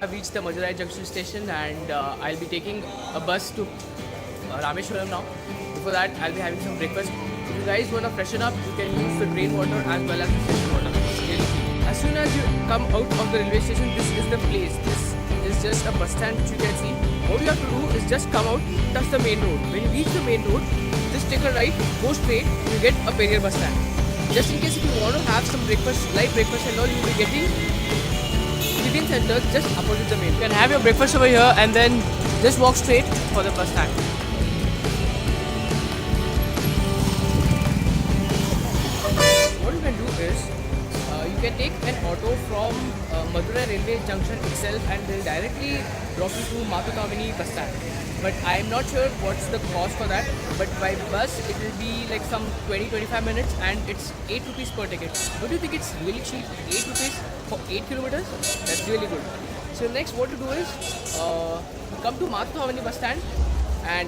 I've reached the Madurai Junction station and I'll be taking a bus to Rameshwaram now. Before that, I'll be having some breakfast. If you guys want to freshen up, you can use the drain water as well as the station water. It's really clean. As soon as you come out of the railway station, this is the place. This is just a bus stand which you can see. All you have to do is just come out, touch the main road. When you reach the main road, just take a right, go straight, you get a Periyar bus stand. Just in case if you want to have some breakfast, light breakfast and all, you will be getting Tiffin Center just opposite the main. You can have your breakfast over here and then just walk straight for the bus stand. What you can do is you can take an auto from Madurai railway junction itself and they'll directly drop you to Mathutamini bus stand. But I'm not sure what's the cost for that. But by bus it will be like some 20-25 minutes and it's 8 rupees per ticket. Don't you think it's really cheap? 8 rupees for 8 kilometers? That's really good. So next what to do is come to Mathutamini bus stand and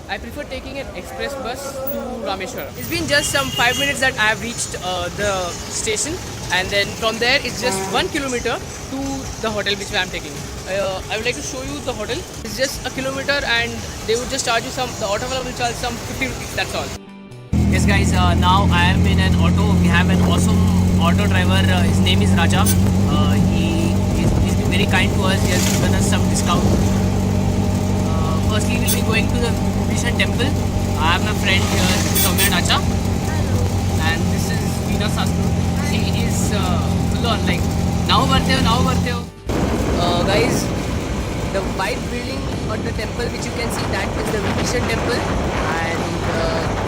I prefer taking an express bus to Rameshwaram. It's been just some 5 minutes that I have reached the station and then from there it's just 1 kilometer to the hotel which I am taking. I would like to show you the hotel. It's just a kilometer and they would just charge you the auto will charge some 50 rupees, that's all. Yes guys, now I am in an auto. We have an awesome auto driver. His name is Raja. He's been very kind to us. He has given us some discount. Firstly, we'll be going to the Vibhishan temple. I have my friend here, Soumya Nacha. And this is Veena Sastru. He is full on like, now barte ho. Guys, the white building on the temple which you can see, that is the Vibhishan temple. And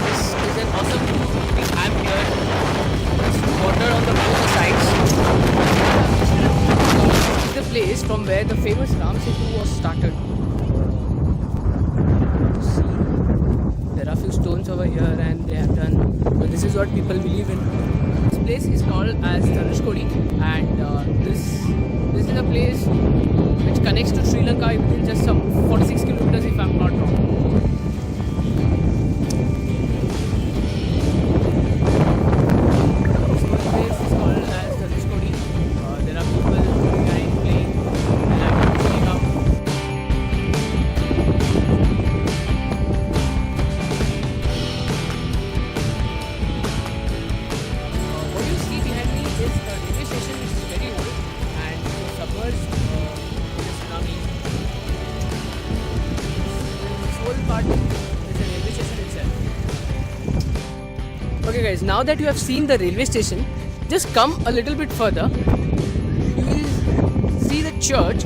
this is an awesome view we have here. There's water on the both sides. This is the place from where the famous Ram Setu was started. There are a few stones over here and they have done, so this is what people believe in. This place is called as Dhanushkodi and this is a place which connects to Sri Lanka within just some 46 kilometers if I'm not wrong. This place is called as Dhanushkodi. There are people behind playing and I'm going up. What you see behind me is the railway station which is very old and it was submerged in a tsunami. This whole part is the railway station itself. Okay guys, now that you have seen the railway station, just come a little bit further. You will see the church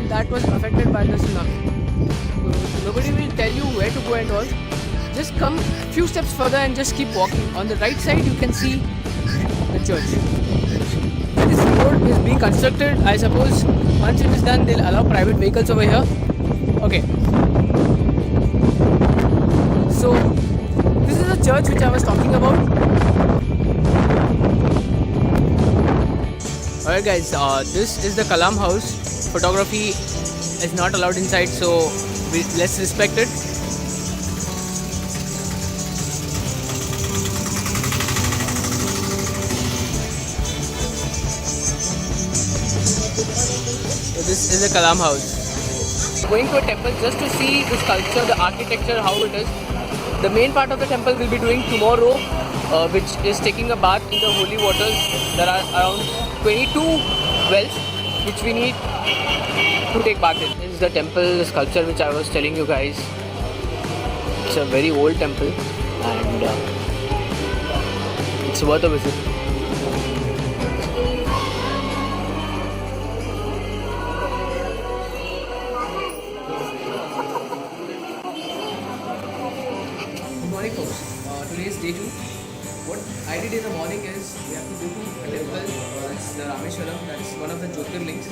that was affected by the tsunami. So nobody will tell you where to go and all. Just come a few steps further and just keep walking. On the right side you can see the church. This road is being constructed. I suppose once it is done they'll allow private vehicles over here. Okay. So this is the church which I was talking about. Alright guys, this is the Kalam house. Photography is not allowed inside, so let's respect it. So this is the Kalam house. Going to a temple just to see the sculpture, the architecture, how it is. The main part of the temple we'll be doing tomorrow, which is taking a bath in the holy waters. There are around 22 wells which we need to take bath in. This is the temple, the sculpture which I was telling you guys. It's a very old temple and it's worth a visit. Good morning folks, today is day 2. What I did in the morning is we have to go to a temple, that's the Rameshwaram, that's one of the Jyotirlings.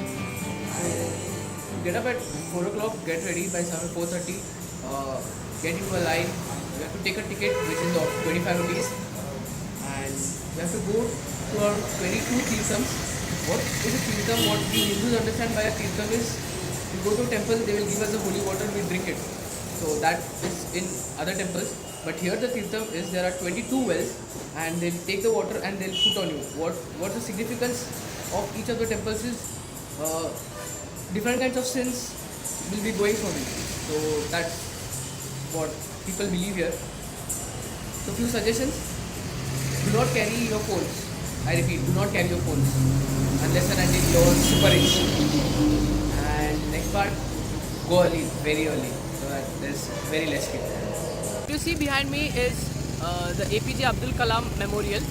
So get up at 4 o'clock, get ready by 4:30, get into a line, you have to take a ticket which is of 25 rupees and you have to go to our 22 tirthams. What is a tirtham? What we Hindus understand by a tirtham is we go to a temple, they will give us the holy water, we drink it. So that is in other temples. But here the tirtham is there are 22 wells and they'll take the water and they'll put on you. What the significance of each of the temples is different kinds of sins will be going from it. So that's what people believe here. So few suggestions: do not carry your phones. I repeat, do not carry your phones unless and until you're super rich. And next part, go early, very early, so that there's very less queue. What you see behind me is the APJ Abdul Kalam Memorial.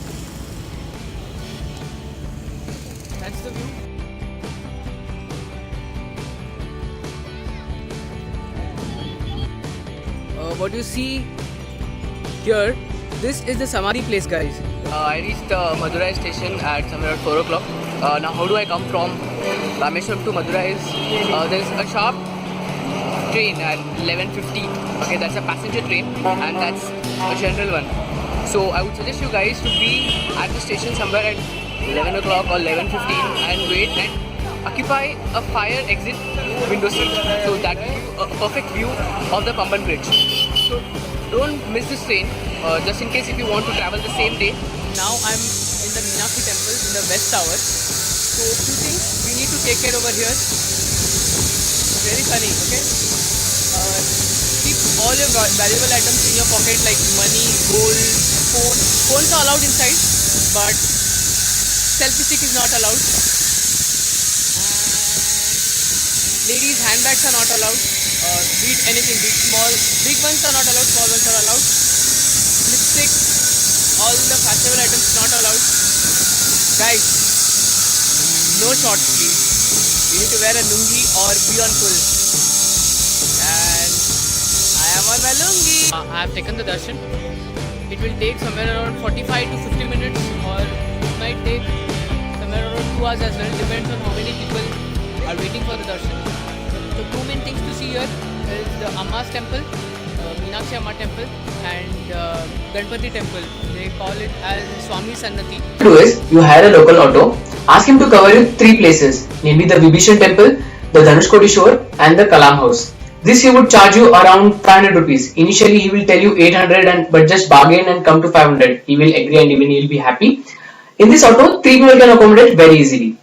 That's the view. What you see here, this is the Samadhi place, guys. I reached Madurai station at somewhere at 4 o'clock. Now how do I come from Rameshwaram to Madurai is, there's a sharp train at 11:50. Okay, that's a passenger train and that's a general one. So I would suggest you guys to be at the station somewhere at 11 o'clock or 11:15 and wait and occupy a fire exit window seat. So that will give you a perfect view of the Pamban Bridge. So don't miss this train, just in case if you want to travel the same day. Now I'm in the Meenakshi temple in the West Tower. So few things we need to take care over here. Very funny, okay? Keep all your valuable items in your pocket like money, gold, phone. Phones are allowed inside, but selfie stick is not allowed. Ladies' handbags are not allowed. Be it anything, be it small, big ones are not allowed, small ones are allowed. Lipstick, all the fashionable items not allowed. Guys, no shorts please. You need to wear a lungi or be on full. And I am on my lungi. I have taken the darshan. It will take somewhere around 45 to 50 minutes, or it might take somewhere around 2 hours as well. Depends on how many people are waiting for the darshan. So two main things to see here is the Amma's temple, Meenakshi Amma temple, and Ganpati temple. They call it as Swami Sannati. What you do is you hire a local auto, ask him to cover you 3 places, namely the Vibhishan temple, the Dhanushkodi shore, and the Kalam house. This he would charge you around 500 rupees. Initially he will tell you 800, but just bargain and come to 500. He will agree and even he will be happy. In this auto, 3 people can accommodate very easily.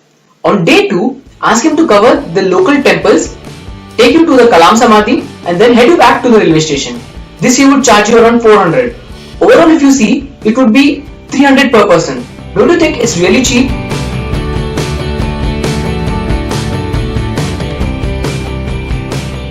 On day 2, ask him to cover the local temples, take you to the Kalam Samadhi, and then head you back to the railway station. This he would charge you around 400. Overall, if you see, it would be 300 per person. Don't you think it's really cheap?